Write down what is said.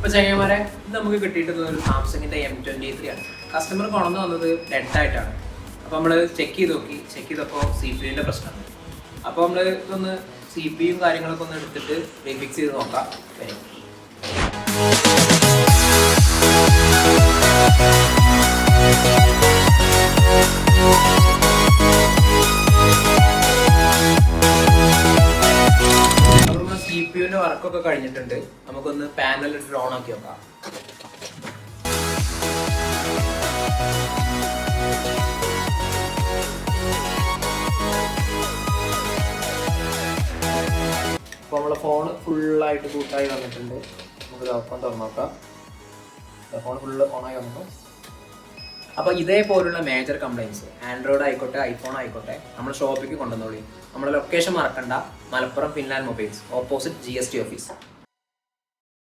അപ്പോൾ ചങ്ങന്മാരെ ഇത് നമുക്ക് കിട്ടിയിട്ടുള്ളത് ഒരു സാംസങ്ങിൻ്റെ M23 ആണ്. കസ്റ്റമർ കൊണ്ടു വന്നത് ഡെഡായിട്ടാണ്. അപ്പോൾ നമ്മൾ ചെക്ക് ചെയ്തപ്പോൾ CPU പ്രശ്നമാണ്. അപ്പോൾ നമ്മൾ ഇതൊന്ന് CPU കാര്യങ്ങളൊക്കെ ഒന്ന് എടുത്തിട്ട് റീഫിക്സ് ചെയ്ത് നോക്കാം. CPU വർക്കൊക്കെ കഴിഞ്ഞിട്ടുണ്ട്. നമുക്കൊന്ന് പാനൽ ഇട്ട് ഓൺ ആക്കി നോക്കാം. അപ്പോൾ നമ്മളെ ഫോൺ ഫുള്ളായിട്ട് ബൂട്ടായി വന്നിട്ടുണ്ട്. നമുക്ക് ഓപ്പൺ തുറന്നു നോക്കാം. ഫോൺ ഫുള്ള് ഓണായി വന്നു. അപ്പോൾ ഇതേപോലുള്ള മേജർ കംപ്ലയിൻസ് ആൻഡ്രോയിഡ് ആയിക്കോട്ടെ ഐഫോൺ ആയിക്കോട്ടെ നമ്മൾ ഷോപ്പിലേക്ക് കൊണ്ടുവന്നോളി. നമ്മുടെ ലൊക്കേഷൻ മറക്കണ്ട, Malappuram Finland mobiles, opposite GST office.